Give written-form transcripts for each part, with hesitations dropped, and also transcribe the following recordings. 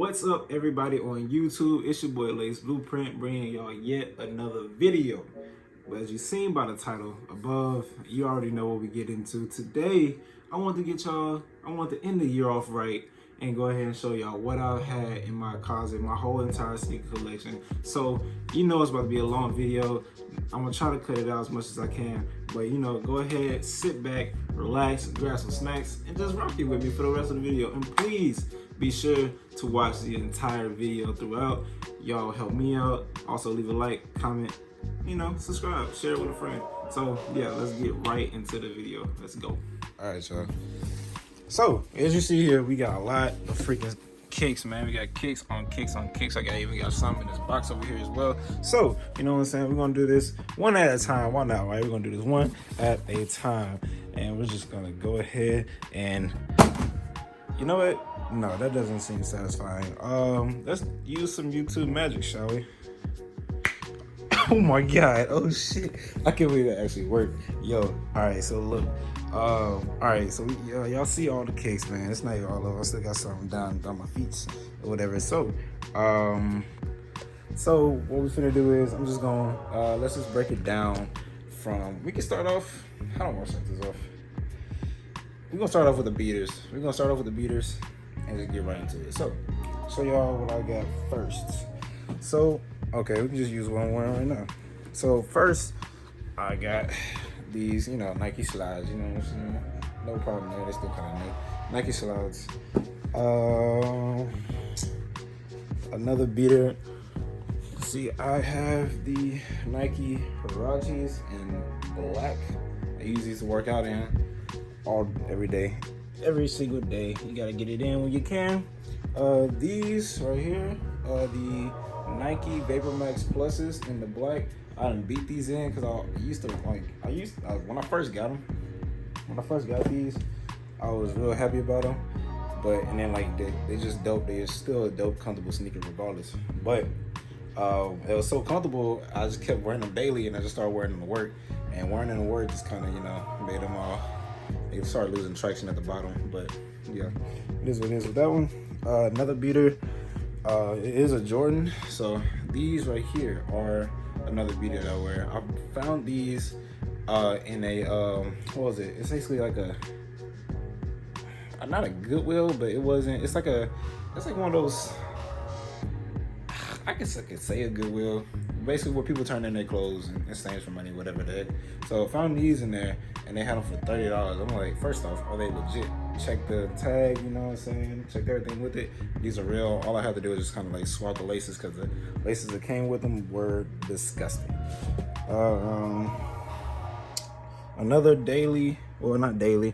What's up, everybody on YouTube? It's your boy Lace Blueprint bringing y'all yet another video. But as you've seen by the title above, you already know what we get into. Today, I want to end the year off right and go ahead and show y'all what I've had in my closet, my whole entire sneaker collection. So, you know it's about to be a long video. I'm gonna try to cut it out as much as I can. But go ahead, sit back, relax, grab some snacks, and just rock it with me for the rest of the video. And please be sure to watch the entire video throughout. Y'all help me out. Also leave a like, comment, subscribe, share it with a friend. So yeah, let's get right into the video. Let's go. All right, y'all. So as you see here, we got a lot of freaking kicks, man. We got kicks on kicks on kicks. I even got some in this box over here as well. So you know what I'm saying? We're gonna do this one at a time. Why not, right? We're gonna do this one at a time, and we're just gonna go ahead and, you know what? No, that doesn't seem satisfying. Let's use some YouTube magic, shall we? Oh my god, oh shit. I can't believe that actually worked. Yo, alright, so look. Alright, so y'all see all the cakes, man. It's not even all of them. I still got something down my feet or whatever. So what we finna do is I'm just gonna let's just break it down from, we can start off, how do I want to start this off? We're gonna start off with the beaters. And just get right into it. So, show y'all what I got first. So, okay, we can just use one right now. So first, I got these, Nike slides. You know what I'm saying? No problem there. They're still kind of new. Nike slides. Another beater. See, I have the Nike Huaraches in black. I use these to work out in every single day. You gotta get it in when you can. These right here are the Nike Vapor Max Pluses in the black. I done beat these in because when I first got these, I was real happy about them. And then they just dope. They're still a dope, comfortable sneaker regardless. But it was so comfortable, I just kept wearing them daily, and I just started wearing them to work. And wearing them to work just kind of, made them all. They started losing traction at the bottom, but yeah, it is what it is with that one. Another beater, it is a Jordan. So these right here are another beater that I wear. I found these in a what was it? It's basically like not a Goodwill, but it's like one of those, I guess I could say a Goodwill, basically where people turn in their clothes and exchange for money, whatever the heck. So I found these in there, and they had them for $30. I'm like, first off, are they legit? Check the tag, you know what I'm saying? Check everything with it. These are real. All I have to do is just kind of swap the laces, because the laces that came with them were disgusting. Another daily, well, not daily.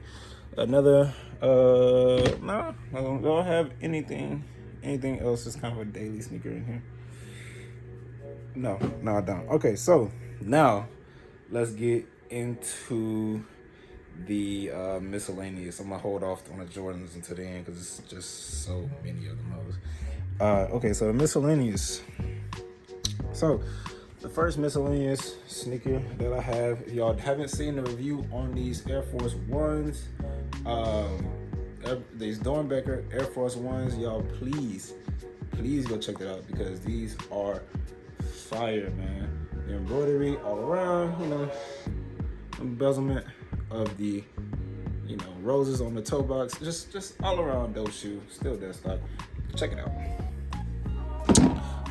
Another, no, I don't have anything else that's kind of a daily sneaker in here. No, I don't. Okay, so now let's get into the miscellaneous. I'm gonna hold off on the Jordans until the end because it's just so many of them. Okay, so the miscellaneous. So the first miscellaneous sneaker that I have, if y'all haven't seen the review on these Air Force Ones, these Dornbecker Air Force Ones, y'all please go check that out, because these are fire, man. The embroidery all around, embezzlement of the, roses on the toe box, just all around dope shoe. Still dead stock. Check it out.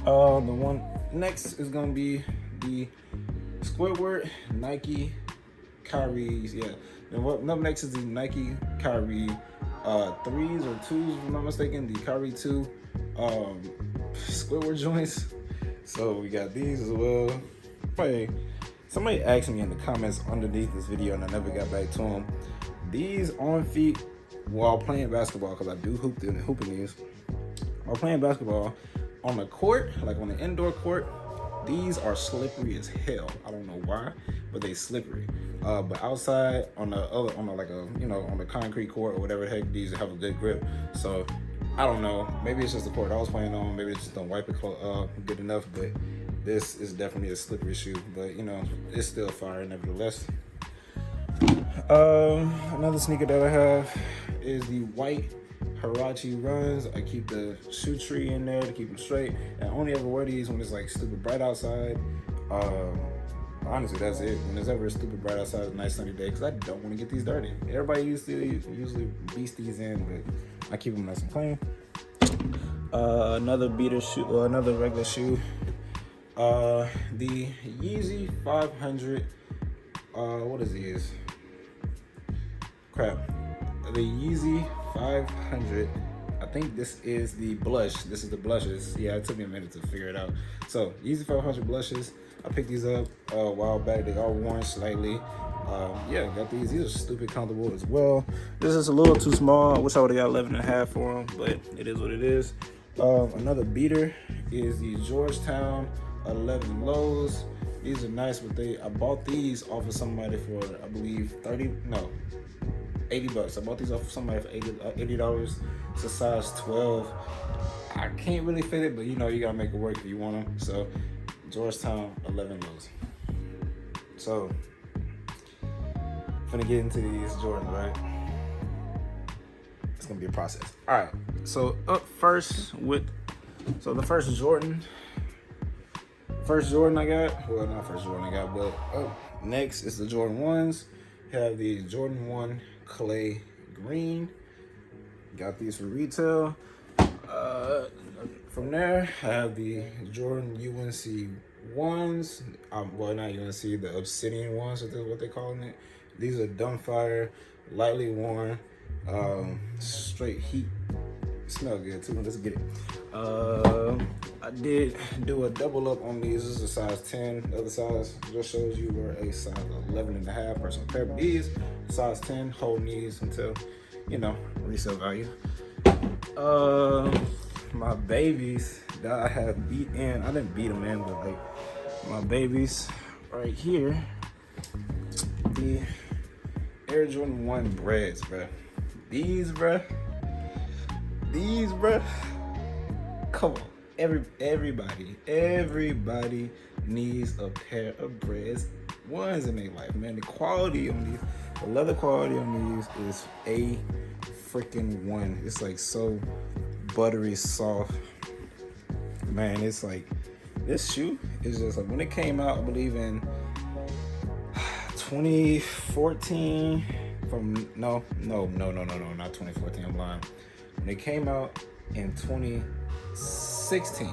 The one next is gonna be the Squidward Nike Kyries. Yeah. And what up next is the Nike Kyrie 3s or 2s, if I'm not mistaken. The Kyrie 2 Squidward joints. So we got these as well. Somebody asked me in the comments underneath this video, and I never got back to them. These on feet while playing basketball, because I do hooping these. While playing basketball on the court, like on the indoor court, these are slippery as hell. I don't know why, but they slippery. But outside on the concrete court or whatever the heck, these have a good grip. So I don't know. Maybe it's just the court I was playing on. Maybe it just don't wipe it good enough. But this is definitely a slippery shoe. But it's still fire nevertheless. Another sneaker that I have is the white Huarache runs. I keep the shoe tree in there to keep them straight. And I only ever wear these when it's like stupid bright outside. Honestly, that's it. When it's ever stupid bright outside, it's a nice sunny day, because I don't want to get these dirty. Everybody usually beats these in, but I keep them nice and clean. Another beater shoe, or another regular shoe. The Yeezy 500. What is these? Crap. The Yeezy 500. I think this is the blush. This is the blushes. Yeah, it took me a minute to figure it out. So Yeezy 500 blushes. I picked these up a while back. They are worn slightly. Yeah, got these. These are stupid comfortable as well. This is a little too small. I wish I would have got 11.5 for them, but it is what it is. Another beater is the Georgetown 11 lows. These are nice, but I bought these off of somebody for, I believe, $80. I bought these off of somebody for $80. It's a size 12. I can't really fit it, but you know, you gotta make it work if you want them. So Georgetown 11 lows. So I'm gonna get into these Jordans, right? It's gonna be a process. All right. So up first so the first Jordan I got. Well, not first Jordan I got, but up next is the Jordan 1s. Have the Jordan 1 Clay Green. Got these for retail. From there, I have the Jordan UNC 1s. Well, not UNC, the Obsidian ones, what they calling it. These are dumbfire, lightly worn, straight heat. Smell good too. Let's get it. I did do a double up on these. This is a size 10. The other size just shows you were a size 11.5 personal pair. But these size 10, holding these until, you know, resale value. My babies that I have beat in. I didn't beat them in, but like my babies right here. The Air Jordan 1 breads, bruh. These, bruh. Come on. Everybody needs a pair of breads ones in their life, man. The quality on these, the leather quality on these is a freaking one. It's like so buttery soft. Man, it's like, this shoe is just like, when it came out, I believe in 2014, not 2014, I'm lying. When it came out in 2016,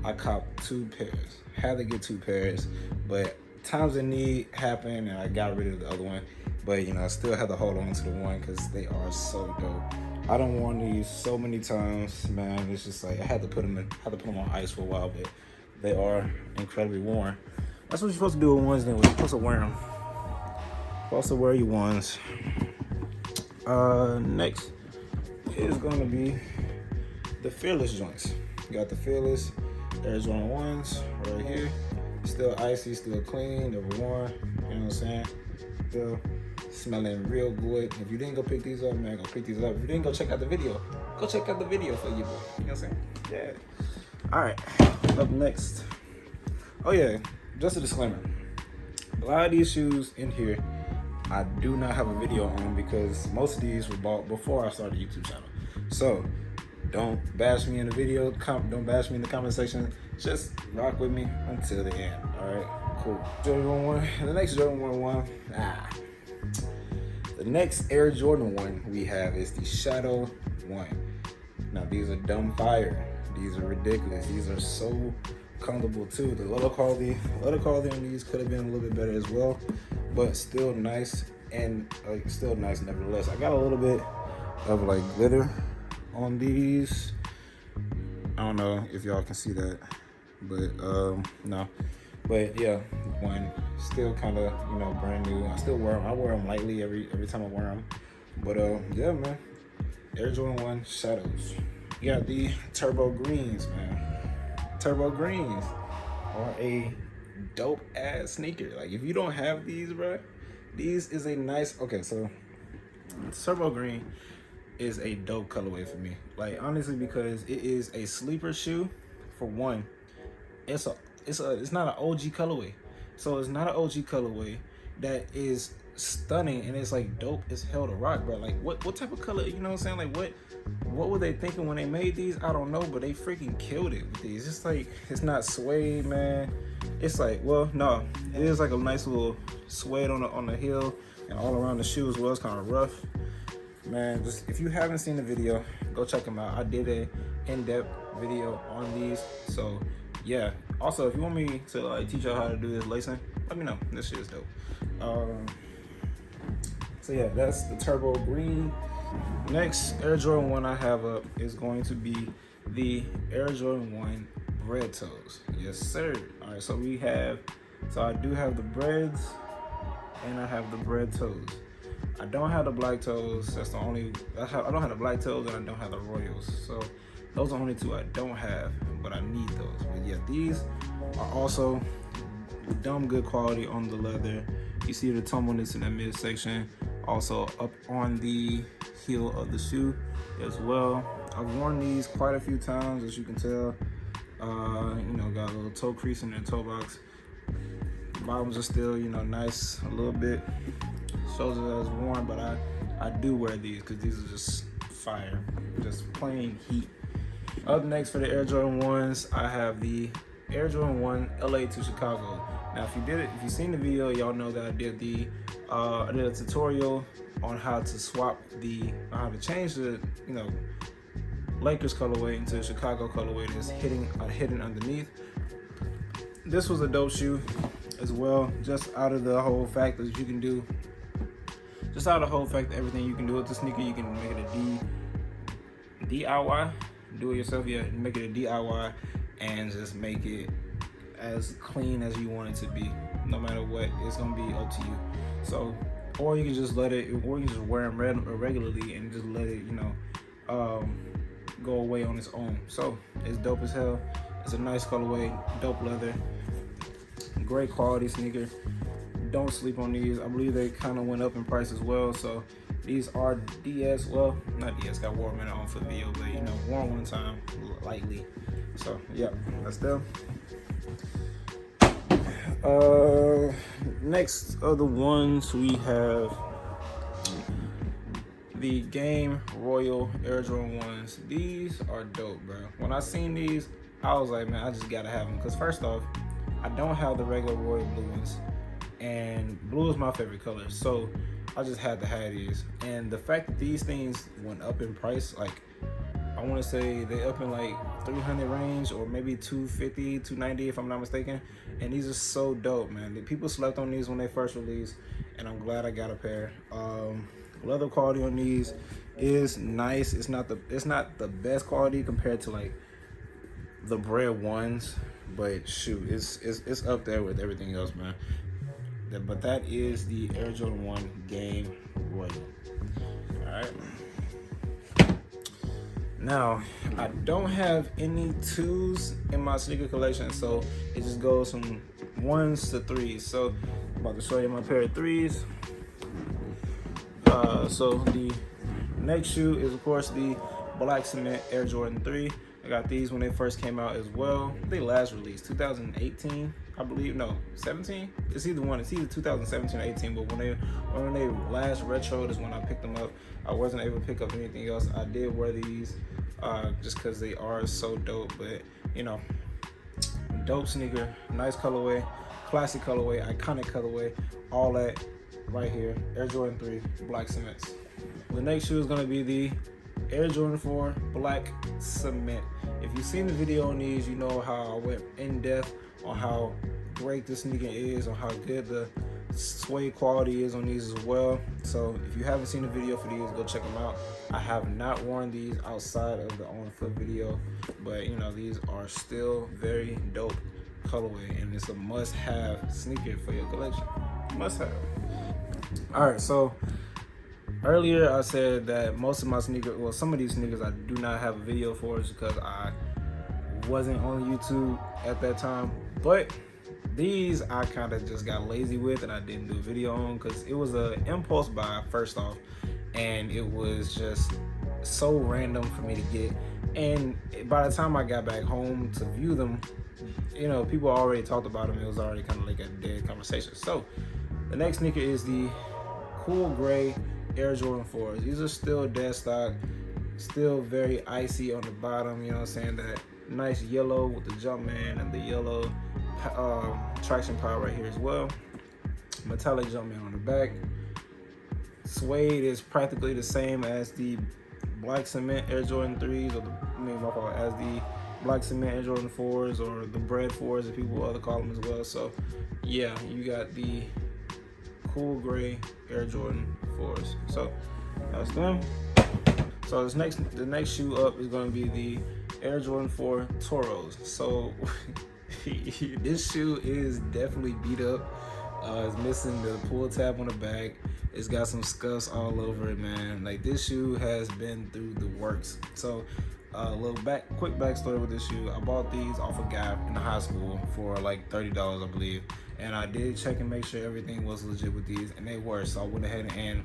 I copped 2 pairs. Had to get 2 pairs, but times of need happened and I got rid of the other one. But you know, I still had to hold on to the one because they are so dope. I done worn these so many times, man. It's just like I had to put them on ice for a while, but they are incredibly worn. That's what you're supposed to do with ones anyway. You're supposed to wear them. Supposed to wear your ones. Next is gonna be the Fearless joints. You got the Fearless Air Jordan 1s right here. Still icy, still clean, never worn. You know what I'm saying? Still smelling real good. If you didn't go pick these up, man, go pick these up. If you didn't go check out the video, go check out the video for you, boy. You know what I'm saying? Yeah. All right. Up next. Oh yeah, just a disclaimer. A lot of these shoes in here, I do not have a video on because most of these were bought before I started a YouTube channel. So don't bash me in the video. Don't bash me in the comment section. Just rock with me until the end. All right, cool. Jordan 1. The next Jordan 1. The next Air Jordan 1 we have is the Shadow 1. Now these are dumb fire. These are ridiculous. These are so comfortable too. The leather quality on these could have been a little bit better as well, but still nice and still nice nevertheless. I got a little bit of like glitter on these. I don't know if y'all can see that, but no. But yeah, one still kind of, you know, brand new. I still wear them. I wear them lightly every time I wear them. But yeah, man. Air Jordan 1 Shadows. You got the Turbo Greens, man. Turbo Greens are a dope ass sneaker. Like if you don't have these, bro, these is a nice. Okay, so Turbo Green is a dope colorway for me. Like honestly, because it is a sleeper shoe. For one, it's not an OG colorway. So it's not an OG colorway that is stunning, and it's like dope as hell to rock, bro. Like what type of color, you know what I'm saying? Like what were they thinking when they made these? I don't know, but they freaking killed it with these. It's like, it's not suede, man. It's like, well, no, it is like a nice little suede on the heel and all around the shoe as well. It's kind of rough, man. Just, if you haven't seen the video, go check them out. I did a in-depth video on these, so yeah. Also, if you want me to like teach y'all how to do this lacing, let me know. This shit is dope. So yeah, that's the turbo green. Next Air Jordan 1 I have up is going to be the Air Jordan 1 bread toes. Yes, sir. All right, so I do have the breads and I have the bread toes. I don't have the black toes. That's the only, I don't have the black toes and I don't have the royals. So those are the only two I don't have, but I need those. But yeah, these are also dumb good quality on the leather. You see the tumbleness in that midsection. Also up on the heel of the shoe as well. I've worn these quite a few times, as you can tell. You know, got a little toe crease in their toe box. Bottoms are still, you know, nice a little bit. Shows that it's worn, but I do wear these because these are just fire, just plain heat. Up next for the Air Jordan 1s, I have the Air Jordan 1 LA to Chicago. Now, if you've seen the video, y'all know that I did a tutorial on how to change the, you know, Lakers colorway into Chicago colorway that's hidden underneath. This was a dope shoe as well, just out of the whole fact that everything you can do with the sneaker. You can make it a DIY, do it yourself. Yeah, make it a DIY and just make it as clean as you want it to be. No matter what, it's gonna be up to you. So, or you can just wear them regularly and just let it, you know, go away on its own. So it's dope as hell. It's a nice colorway, dope leather, great quality sneaker. Don't sleep on these. I believe they kind of went up in price as well. So these are DS, well, not DS, got worn on for the video, but you know, worn one time lightly. So yeah, that's them. Next of the ones, we have the Game Royal Air Jordan 1s. These are dope, bro. When I seen these, I was like, man, I just gotta have them. Because first off, I don't have the regular Royal blue ones, and blue is my favorite color, so I just had to have these. And the fact that these things went up in price, like, I want to say they up in like 300 range, or maybe 250, 290 if I'm not mistaken. And these are so dope, man. The people slept on these when they first released, and I'm glad I got a pair. Leather quality on these is nice. It's not the best quality compared to like the bread ones, but shoot, it's up there with everything else, man. But that is the Air Jordan 1 Game Royal. All right. Now, I don't have any 2s in my sneaker collection, so it just goes from 1s to 3s. So I'm about to show you my pair of 3s. So the next shoe is, of course, the Black Cement Air Jordan 3. I got these when they first came out as well. They last released 2018, I believe. No, 17. It's either 2017 or 18. But when they last retroed is when I picked them up. I wasn't able to pick up anything else. I did wear these just because they are so dope. But you know, dope sneaker, nice colorway, classic colorway, iconic colorway, all that right here. Air Jordan 3 Black Cements. The next shoe is gonna be the Air Jordan 4 Black Cement. If you've seen the video on these, you know how I went in depth on how great this sneaker is, on how good the suede quality is on these as well. So if you haven't seen the video for these, go check them out. I have not worn these outside of the on foot video, but you know, these are still very dope colorway, and it's a must-have sneaker for your collection. Must have. All right, so earlier I said that most of my sneakers, well, some of these sneakers I do not have a video for just because I wasn't on YouTube at that time. But these I kind of just got lazy with and I didn't do a video on because it was an impulse buy first off, and it was just so random for me to get. And by the time I got back home to view them, you know, people already talked about them. It was already kind of like a dead conversation. So the next sneaker is the cool gray Air Jordan 4s. These are still dead stock, still very icy on the bottom, you know what I'm saying? That nice yellow with the Jumpman and the yellow traction power right here as well. Metallic Jumpman on the back. Suede is practically the same as the black cement Air Jordan 3s, or as the black cement Air Jordan 4s, or the bread 4s, as people other call them as well. So yeah, you got the cool gray Air Jordan 4s. So that's them. So the next shoe up is going to be the Air Jordan 4 Toros. So this shoe is definitely beat up. It's missing the pull tab on the back. It's got some scuffs all over it, man. Like, this shoe has been through the works. So quick backstory with this shoe. I bought these off a Gap in high school for like $30, I believe. And I did check and make sure everything was legit with these, and they were. So I went ahead and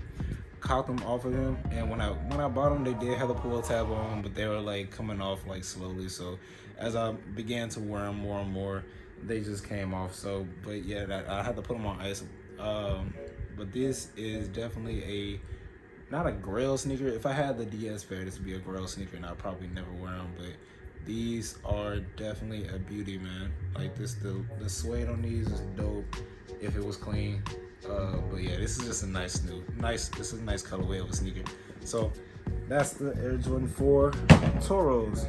caught them off of them. And when I bought them, they did have the pull tab on, but they were like coming off like slowly. So as I began to wear them more and more, they just came off. So, but yeah, I had to put them on ice. But this is definitely not a grail sneaker. If I had the DS pair, this would be a grail sneaker, and I'd probably never wear them. But these are definitely a beauty, man. Like this, the suede on these is dope if it was clean. But yeah, this is just a nice. This is a nice colorway of a sneaker. So that's the Air Jordan 4 Toros.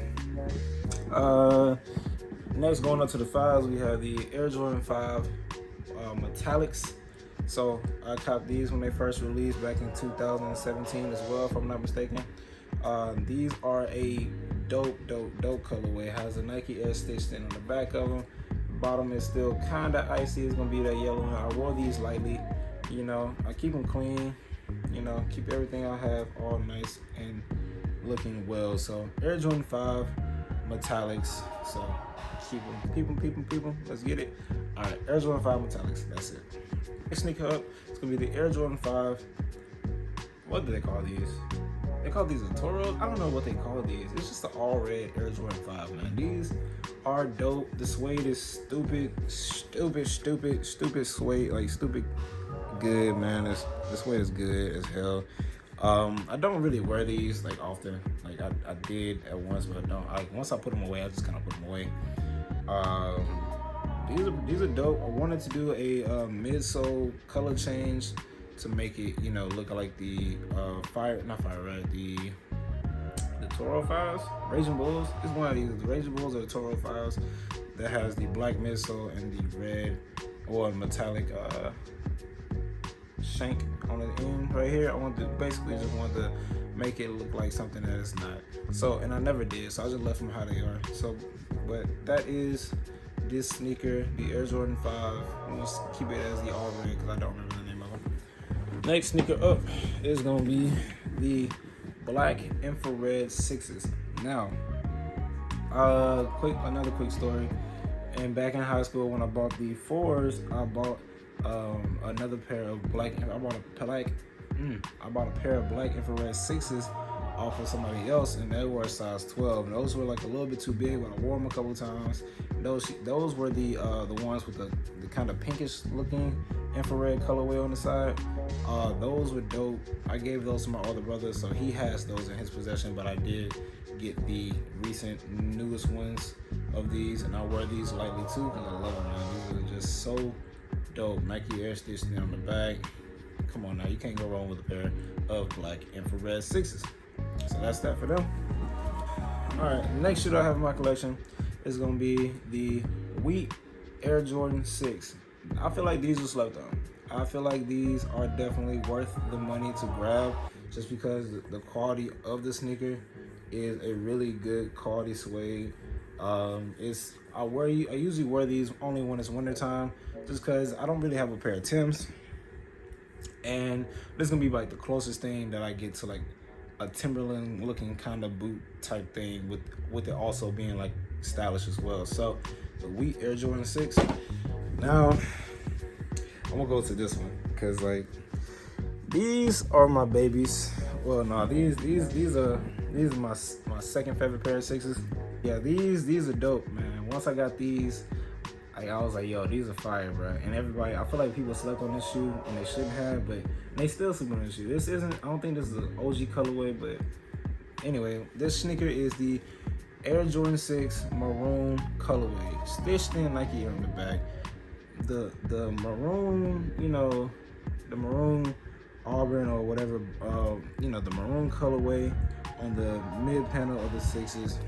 Next, going up to the 5s, we have the Air Jordan 5 Metallics. So I copped these when they first released back in 2017 as well, if I'm not mistaken. These are a dope colorway. It has a Nike Air stitched in on the back of them. The bottom is still kind of icy. It's gonna be that yellow. I wore these lightly. You know, I keep them clean. You know, keep everything I have all nice and looking well. So Air Jordan 5 Metallics. So keep them. Let's get it. All right, Air Jordan 5 Metallics. That's it. Next sneaker up, it's gonna be the Air Jordan 5. What do they call these? They call these the Toros? I don't know what they call these. It's just the all red Air Jordan 5, man. These are dope. The suede is stupid suede, like stupid good, man. The suede is good as hell. I don't really wear these like often. Like I did at once, but I don't. Once I put them away, I just kind of put them away. These are dope. I wanted to do a midsole color change to make it, you know, look like the the Toro 5s, Raging Bulls. It's one of these, the Raging Bulls or the Toro 5s that has the black midsole and the red or metallic shank on the end right here. I basically just wanted to make it look like something that it's not. So, and I never did, so I just left them how they are. So, but that is this sneaker, the Air Jordan 5. I'm just keep it as the all red because I don't remember the name of them. Next sneaker up is gonna be the black infrared 6s. Now, another quick story. And back in high school, when I bought the 4s, I bought another pair of I bought a pair of black infrared 6s off of somebody else, and they were a size 12. And those were like a little bit too big, but I wore them a couple times. Those were the ones with the kind of pinkish looking infrared colorway on the side. Those were dope. I gave those to my older brother, so he has those in his possession, but I did get the recent newest ones of these, and I wear these lightly too because I love them, man. These are just so dope. Nike Air stitched in on the back. Come on now, you can't go wrong with a pair of black infrared 6s. So that's that for them. All right, next shoe I have in my collection is gonna be the Wheat Air Jordan 6. I feel like these are slept on. I feel like these are definitely worth the money to grab, just because the quality of the sneaker is a really good quality suede. I usually wear these only when it's wintertime, just because I don't really have a pair of Timbs, and this is gonna be like the closest thing that I get to like a Timberland looking kind of boot type thing, with it also being like stylish as well. So the Wheat Air Jordan 6. Now I'm gonna go to this one because like these are my babies. Well, no, these are my second favorite pair of 6s. Yeah, these are dope, man. Once I got these, Like, I was like, yo, these are fire, bro. And everybody, I feel like people slept on this shoe and they shouldn't have, but they still sleep on this shoe. This isn't, I don't think this is an OG colorway, but anyway, this sneaker is the Air Jordan 6 maroon colorway, stitched in Nike on the back. The maroon, you know, the maroon auburn or whatever, you know, the maroon colorway on the mid panel of the sixes.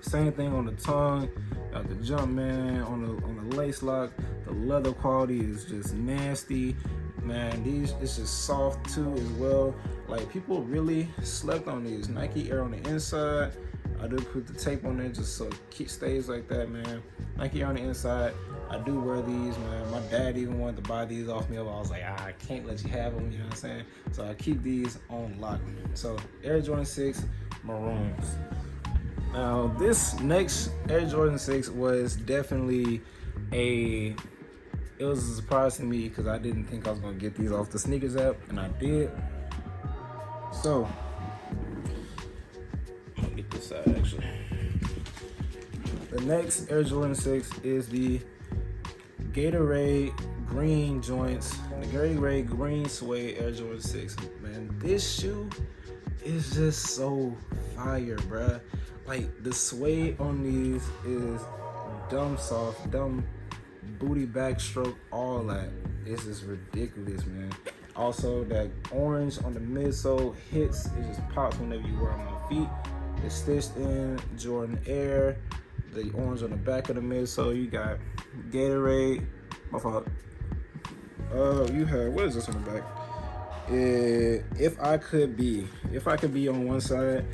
Same thing on the tongue, the Jumpman on the lace lock. The leather quality is just nasty, man. These, it's just soft too as well. Like, people really slept on these. Nike Air on the inside. I do put the tape on there just so it stays like that, man. Nike Air on the inside. I do wear these, man. My dad even wanted to buy these off me. I was like, I can't let you have them, you know what I'm saying? So I keep these on lock. So Air Jordan 6 maroons. Now, this next Air Jordan 6 was definitely it was a surprise to me because I didn't think I was going to get these off the sneakers app, and I did. So, let me get this side actually. The next Air Jordan 6 is the Gatorade green joints, the Gatorade green suede Air Jordan 6. Man, this shoe is just so fire, bruh. Like, the suede on these is dumb soft, dumb booty backstroke, all that. It's just ridiculous, man. Also, that orange on the midsole hits, it just pops whenever you wear them on feet. It's stitched in Jordan Air. The orange on the back of the midsole, you got Gatorade. My fault. You have, what is this on the back? If I could be on one side,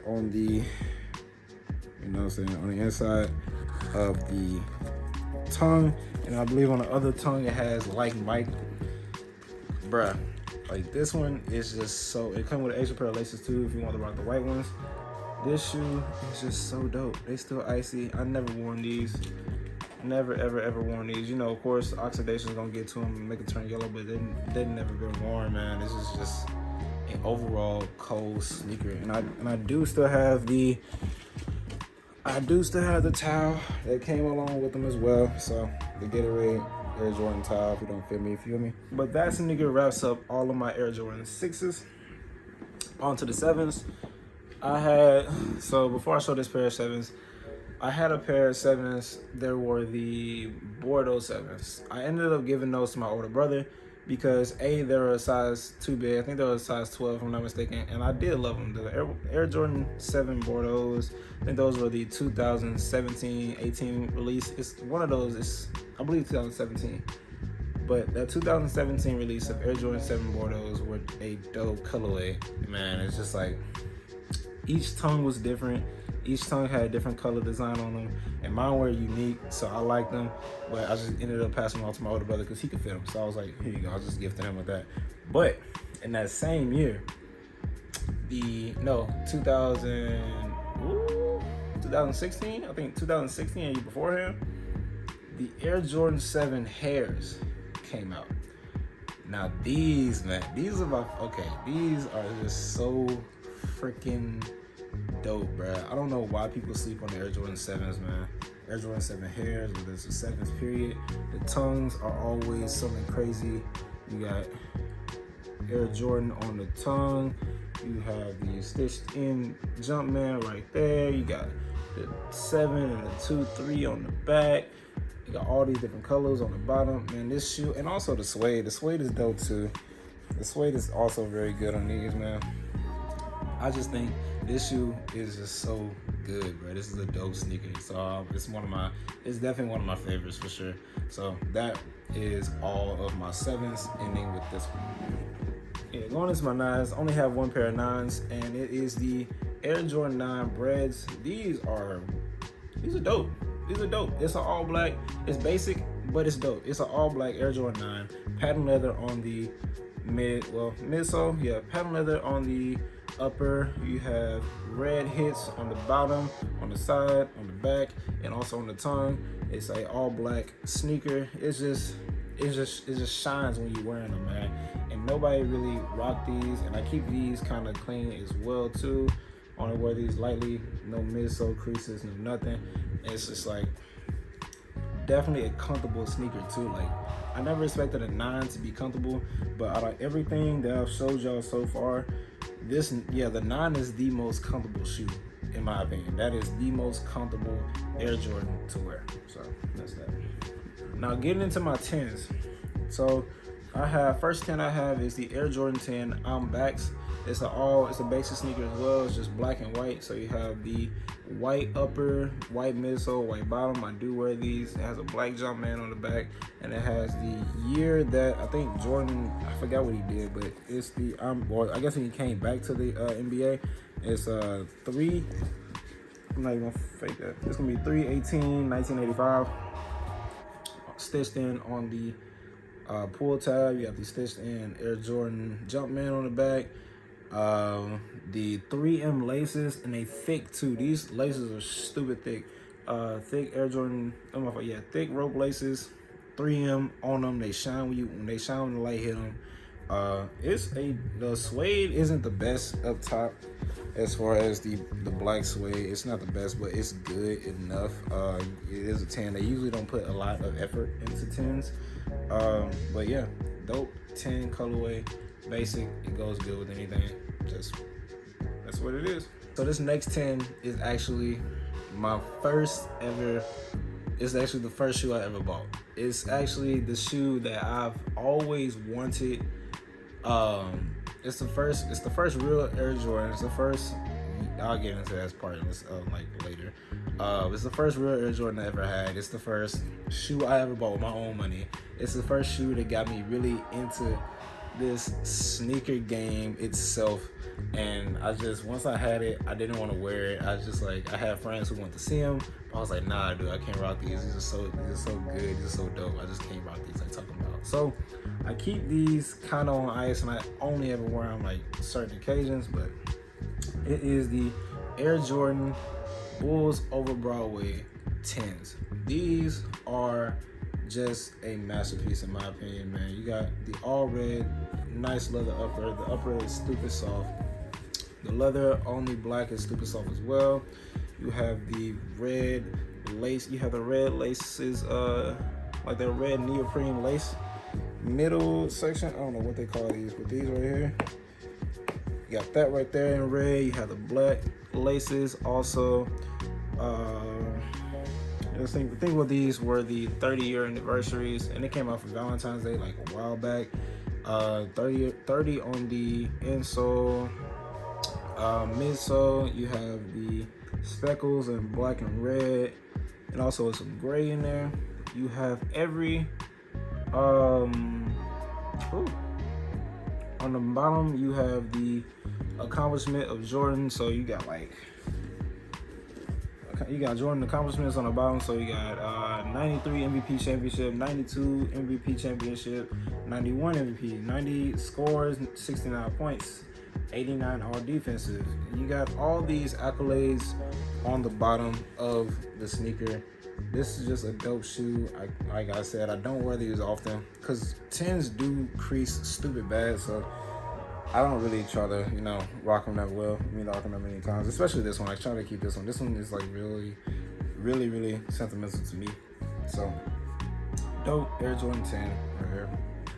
on the, you know what I'm saying, on the inside of the tongue, and I believe on the other tongue it has like Mike. Bruh, like, this one is just so, it comes with an extra pair of laces too if you want to rock the white ones. This shoe is just so dope. They still icy. I never worn these. Never, ever worn these. You know, of course, oxidation is going to get to them and make it turn yellow, but they've never been worn, man. This is just an overall cold sneaker. And I do still have the towel that came along with them as well. So, the Gatorade Air Jordan towel, if you don't feel me, you feel me? But that sneaker wraps up all of my Air Jordan 6s. On to the 7s. So before I show this pair of 7s, I had a pair of 7s. There were the Bordeaux 7s. I ended up giving those to my older brother because they were a size too big. I think they were a size 12 if I'm not mistaken, and I did love them. The Air Jordan 7 Bordeaux, I think those were the 2017-18 release. It's one of those, I believe 2017. But that 2017 release of Air Jordan 7 Bordeaux were a dope colorway. Man, it's just like, each tongue was different. Each tongue had a different color design on them, and mine were unique, so I liked them. But I just ended up passing them on to my older brother because he could fit them. So I was like, here you go, I'll just gift him with that. But in that same year, 2016, I think 2016, a year beforehand, the Air Jordan 7 Hairs came out. Now these, man, these are just so freaking dope, bruh. I don't know why people sleep on the Air Jordan 7s, man. Air Jordan 7 Hairs, whether it's the 7th period. The tongues are always something crazy. You got Air Jordan on the tongue. You have the stitched in Jumpman right there. You got the 7 and the 2-3 on the back. You got all these different colors on the bottom. Man, this shoe, and also the suede. The suede is dope too. The suede is also very good on these, man. I just think this shoe is just so good, bro. This is a dope sneaker. So it's definitely one of my favorites for sure. So that is all of my 7s, ending with this one. Yeah, going into my 9s, I only have one pair of 9s, and it is the Air Jordan 9 Breads. These are dope. These are dope. It's an all black. It's basic, but it's dope. It's an all black Air Jordan 9. Patent leather on the midsole. Yeah, patent leather on the upper. You have red hits on the bottom, on the side, on the back, and also on the tongue. It's a all black sneaker. It just shines when you're wearing them, man. And nobody really rock these, and I keep these kind of clean as well too. I only wear these lightly, no midsole creases, no nothing. And it's just like, definitely a comfortable sneaker too. Like, I never expected a 9 to be comfortable, but out of everything that I've showed y'all so far, the 9 is the most comfortable shoe in my opinion. That is the most comfortable Air Jordan to wear. So that's that. Now getting into my 10s. So first 10 I have is the Air Jordan 10 Backs. It's a basic sneaker as well. It's just black and white. So you have the white upper, white midsole, white bottom. I do wear these. It has a black Jumpman on the back, and it has the year that I think Jordan, I forgot what he did, but it's the I guess he came back to the NBA. It's I'm not even gonna fake that. It's gonna be 3/18/1985. Stitched in on the pull tab. You have the stitched in Air Jordan Jumpman on the back. The 3M laces, and they thick too. These laces are stupid thick. Thick Air Jordan, thick rope laces, 3M on them. They shine when the light hit them. The suede isn't the best up top as far as the black suede. It's not the best, but it's good enough. It is a 10. They usually don't put a lot of effort into 10s. But yeah, dope 10 colorway, basic. It goes good with anything. That's what it is. So this next 10 is actually my first ever. It's actually the first shoe I ever bought. It's actually the shoe that I've always wanted. It's the first real Air Jordan. It's the first. I'll get into that part later. It's the first real Air Jordan I ever had. It's the first shoe I ever bought with my own money. It's the first shoe that got me really into this sneaker game itself. And once I had it, I didn't want to wear it. I was just like, I had friends who wanted to see them. I was like, nah, dude, I can't rock these. These are so good. These are so dope. I just can't rock these. Like talking about. So I keep these kind of on ice, and I only ever wear them like certain occasions. But it is the Air Jordan Bulls Over Broadway 10s. These are just a masterpiece in my opinion, man. You got the all red, nice leather upper. The upper is stupid soft. The leather on the black is stupid soft as well. You have the red lace. You have the red laces, like that red neoprene lace middle section. I don't know what they call these, but these right here. You got that right there in red. You have the black laces also. The thing with these were the 30-year anniversaries, and they came out for Valentine's Day like a while back. 30 on the insole. Midsole, you have the speckles in black and red, and also some gray in there. You have every on the bottom you have the accomplishment of Jordan. So you got Jordan accomplishments on the bottom. So you got 93 MVP championship, 92 MVP championship, 91 MVP, 90 scores, 69 points, 89 all defensive. You got all these accolades on the bottom of the sneaker. This is just a dope shoe. Like I said, I don't wear these often because 10s do crease stupid bad, so I don't really try to, rock them that well. Rocking them many times, especially this one. I try to keep this one. This one is like really, really, really sentimental to me. So, dope Air Jordan 10 right here.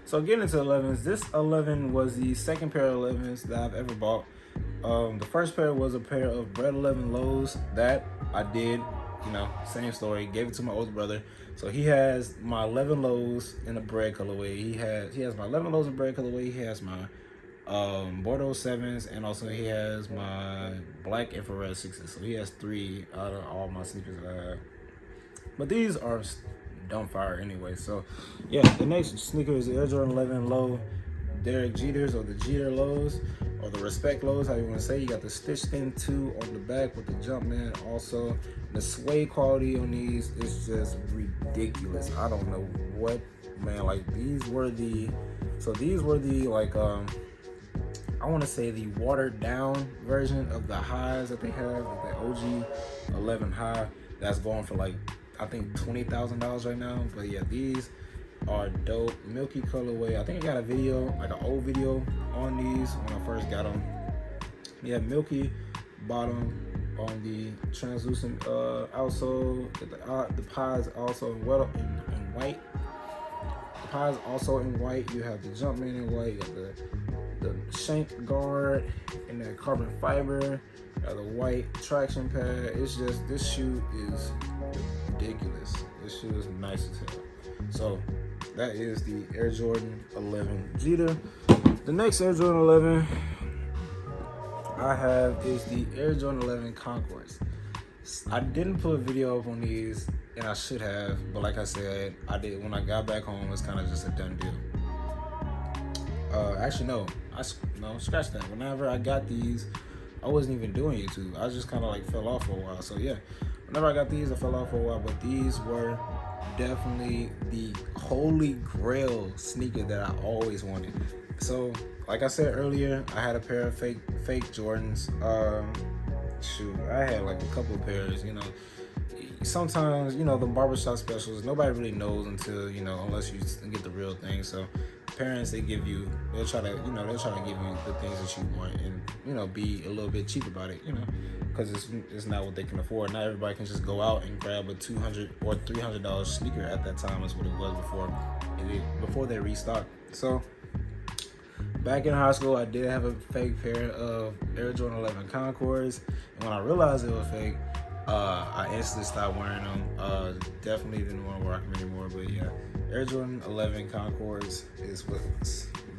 So getting into 11s, this 11 was the second pair of 11s that I've ever bought. The first pair was a pair of Bread 11 lows that I did, same story. Gave it to my older brother. So he has my 11 lows in the bread colorway. He has my 11 lows in bread colorway. He has my Bordeaux 7s, and also he has my black infrared 6s. So he has 3 out of all my sneakers that I have. But these are dumb fire anyway. So yeah, the next sneaker is the Air Jordan 11 low Derek Jeters, or the Jeter lows, or the Respect lows, how you want to say. You got the stitched in 2 on the back with the Jumpman. Also, the suede quality on these is just ridiculous. I don't know what, man. Like these were the like I want to say the watered down version of the highs that they have, like the OG 11 high that's going for like I think $20,000 right now. But yeah, these are dope. Milky colorway. I think I got a video, like an old video on these when I first got them. Yeah, milky bottom, on the translucent outsole. The pies also in white. The pies also in white. You have the Jumpman in white. You got the shank guard and that carbon fiber. The white traction pad. It's just, this shoe is ridiculous. This shoe is nice as hell. So that is the Air Jordan 11 Jeter. The next Air Jordan 11 I have is the Air Jordan 11 Concords. I didn't put a video up on these, and I should have, but like I said, I did when I got back home. It's kind of just a done deal. Actually, no, scratch that. Whenever I got these, I wasn't even doing YouTube. I just kind of like fell off for a while. So yeah, whenever I got these, I fell off for a while. But these were definitely the holy grail sneaker that I always wanted. So like I said earlier, I had a pair of fake Jordans. Shoot, I had like a couple of pairs. You know, sometimes, you know, the barbershop specials, nobody really knows until, you know, unless you get the real thing. So parents, they'll try to give you the things that you want, and, you know, be a little bit cheap about it, you know, because it's not what they can afford. Not everybody can just go out and grab a $200 or $300 sneaker. At that time is what it was before they restocked. So back in high school, I did have a fake pair of Air Jordan 11 Concords, and when I realized it was fake, I instantly stopped wearing them. Definitely didn't want to rock them anymore. But yeah, Air Jordan 11 Concords is what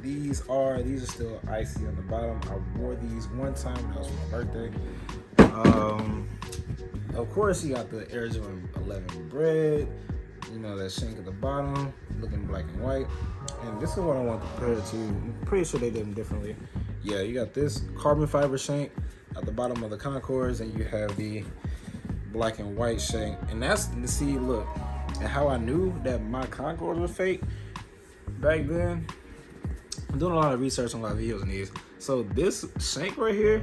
these are. These are still icy on the bottom. I wore these one time, that was for my birthday. Of course, you got the Air Jordan 11 bread. You know, that shank at the bottom, looking black and white. And this is what I want to compare it to. I'm pretty sure they did them differently. Yeah, you got this carbon fiber shank at the bottom of the Concords, and you have the black and white shank. And that's, see, look, and how I knew that my Concords were fake back then. I'm doing a lot of research on a lot of videos on these. So this shank right here,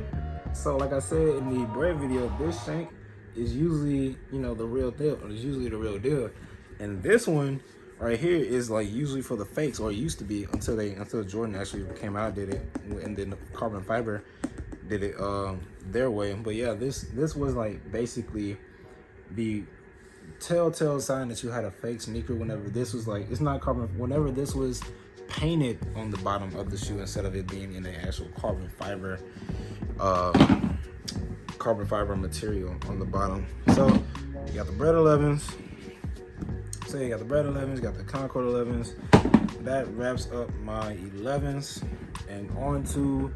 so like I said in the bread video, this shank is usually, you know, the real deal, or it's usually the real deal. And this one right here is like usually for the fakes, or it used to be until Jordan actually came out, did it, and then the carbon fiber did it their way. But yeah, this was like basically the telltale sign that you had a fake sneaker. Whenever this was like, it's not carbon, whenever this was painted on the bottom of the shoe instead of it being in the actual carbon fiber material on the bottom. So you got the bread 11s. So you got the bread 11s, you got the Concord 11s. That wraps up my 11s, and on to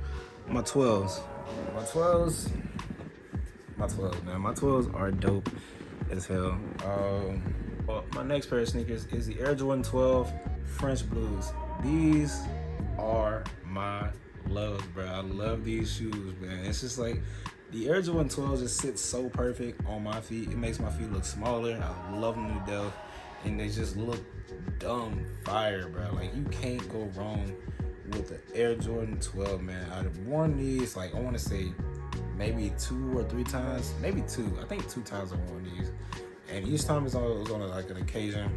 my 12s. My 12s, man. My 12s are dope as hell. Well, my next pair of sneakers is the Air Jordan 12 French Blues. These are my loves, bro. I love these shoes, man. It's just like, the Air Jordan 12 just sits so perfect on my feet. It makes my feet look smaller. I love them to death. And they just look dumb fire, bro. Like, you can't go wrong with the Air Jordan 12, man. I've worn these, like, I want to say maybe 2 or 3 times. Maybe 2. I think 2 times I've worn these. And each time it was on like an occasion.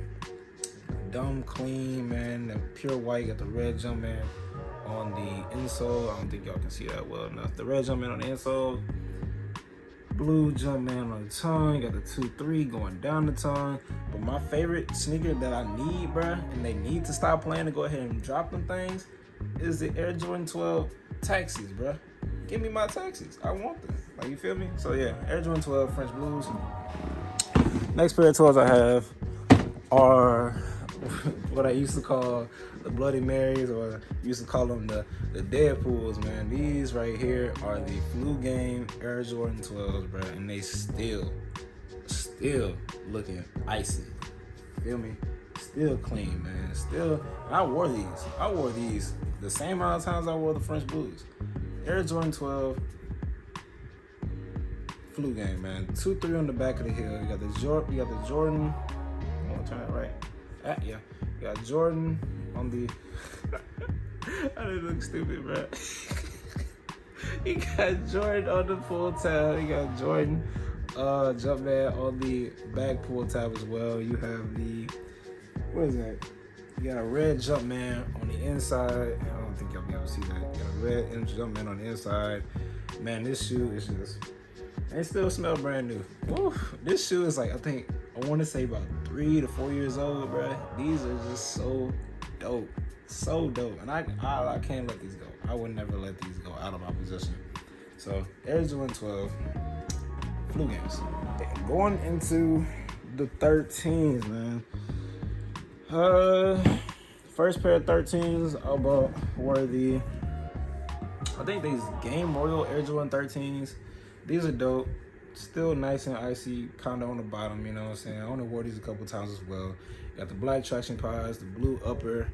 Dumb clean, man. The pure white, got the red Jumpman on the insole. I don't think y'all can see that well enough. The red Jumpman on the insole. Blue Jumpman on the tongue. You got the 2-3 going down the tongue. But my favorite sneaker that I need, bruh, and they need to stop playing to go ahead and drop them things, is the Air Jordan 12 Taxis, bruh. Give me my Taxis. I want them. Like, you feel me? So yeah, Air Jordan 12 French Blues. Next pair of 12s I have are what I used to call the Bloody Marys, or used to call them the Deadpools, man. These right here are the Flu Game Air Jordan 12s, bro, and they still looking icy. Feel me? Still clean, man. Still, I wore these the same amount of times I wore the French Blues. Air Jordan 12 Flu Game, man. 2-3 on the back of the heel. You got the Jordan. I'm gonna turn it right. Yeah. You got Jordan on the. I didn't look stupid, bro. You got Jordan on the pull tab. You got Jordan Jumpman on the back pull tab as well. You have the, what is that? You got a red Jumpman on the inside. I don't think y'all be able to see that. You got a red Jumpman on the inside. Man, this shoe is just They still smell brand new. Oof, this shoe is like, I want to say about 3 to 4 years old, bro. These are just so dope. So dope. And I can't let these go. I would never let these go out of my possession. So, Air Jordan 12, flu games. Going into the 13s, man. First pair of 13s I bought were I think these Game Royal Air Jordan 13s. These are dope. Still nice and icy, kind of on the bottom, you know what I'm saying? I only wore these a couple times as well. You got the black traction pods, the blue upper.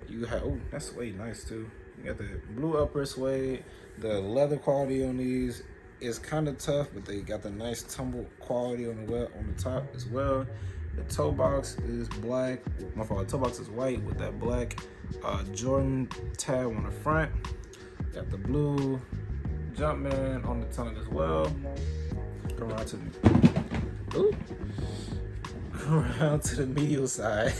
You have, oh, that's suede nice too. You got the blue upper suede. The leather quality on these is kind of tough, but they got the nice tumble quality on the top as well. The toe box is black. My fault. The toe box is white with that black Jordan tab on the front. Got the blue Jumpman on the tongue as well. Come around to the medial side.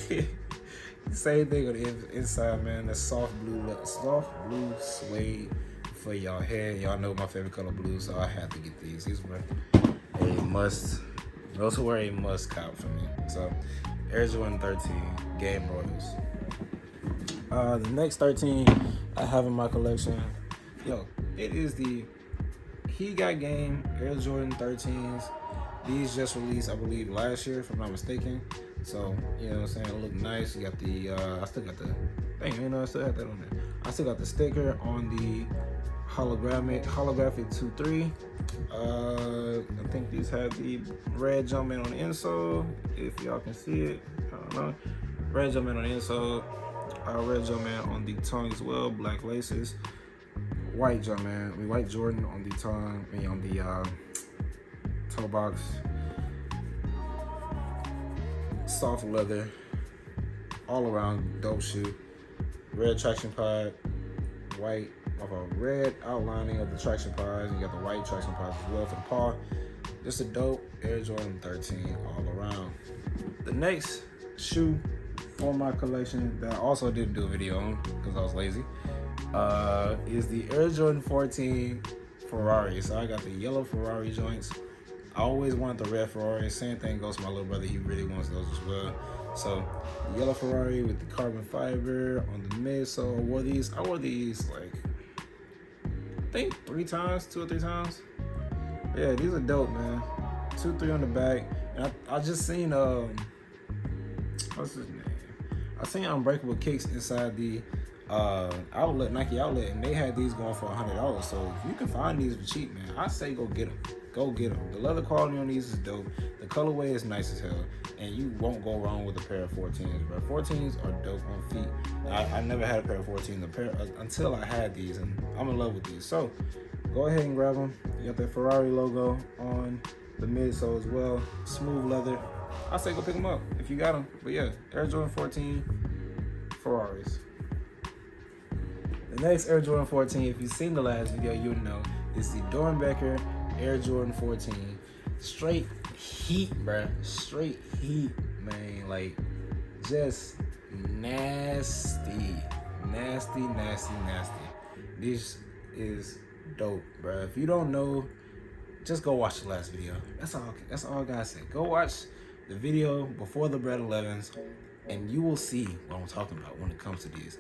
Same thing on the inside, man. The soft blue suede for y'all hair. Y'all know my favorite color blue, so I had to get these. These were a must. Those were a must cop for me. So, Air Jordan 13 Game Royals. The next 13 I have in my collection. Yo, it is the He Got Game Air Jordan 13s. These just released, I believe, last year, if I'm not mistaken. So, you know what I'm saying? It look nice. You got the, I still got the, I still have that on there. I still got the sticker on the holographic 2-3. I think these have the red Jumpman on the insole. If y'all can see it, I don't know. Red Jumpman on the insole. Red Jumpman on the tongue as well. Black laces. White Jumpman. White Jordan on the tongue. On the toe box. Soft leather. All around dope shoe. Red traction pod. White. Red outlining of the traction pods. You got the white traction pods as well for the paw. Just a dope Air Jordan 13 all around. The next shoe for my collection that I also didn't do a video on because I was lazy is the Air Jordan 14 Ferrari. So I got the yellow Ferrari joints. I always wanted the red Ferrari. Same thing goes to my little brother. He really wants those as well. So the yellow Ferrari with the carbon fiber on the midsole. I wore these like, I think 2 or 3 times. Yeah, these are dope, man. 2, 3 on the back. And I just seen what's his name? I seen Unbreakable Kicks inside the Nike outlet, and they had these going for $100. So if you can find these for cheap, man, I say go get them. Go get them. The leather quality on these is dope. The colorway is nice as hell, and you won't go wrong with a pair of 14s, bro. 14s are dope on feet. I never had a pair of 14s until I had these, and I'm in love with these. So go ahead and grab them. You got the Ferrari logo on the midsole as well. Smooth leather. I say go pick them up if you got them. But yeah, Air Jordan 14 Ferraris. The next Air Jordan 14, if you've seen the last video, you'll know, is the Doernbecher Air Jordan 14. Straight heat, bruh. Straight heat, man. Like, just nasty. Nasty, nasty, nasty. This is dope, bruh. If you don't know, just go watch the last video. That's all I gotta say. Go watch the video before the Bread 11s, and you will see what I'm talking about when it comes to these.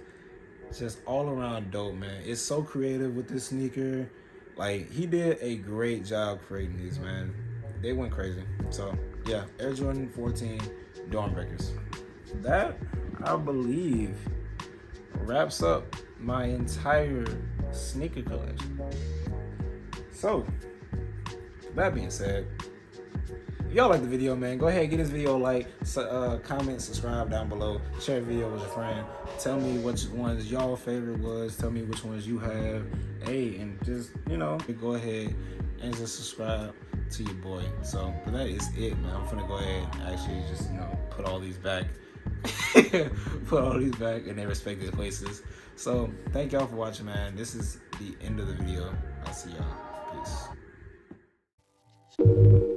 It's just all around dope, man. It's so creative with this sneaker. Like, he did a great job creating these, man. They went crazy. So, yeah, Air Jordan 14 Doernbechers. That, I believe, wraps up my entire sneaker collection. So, that being said, if y'all like the video, man, go ahead and give this video a like, comment, subscribe down below, share the video with your friend. Tell me which ones y'all favorite was. Tell me which ones you have. Hey, and just, you know, go ahead and just subscribe to your boy. So, but that is it, man. I'm finna go ahead and actually just, you know, put all these back. Put all these back in their respective places. So, thank y'all for watching, man. This is the end of the video. I'll see y'all. Peace.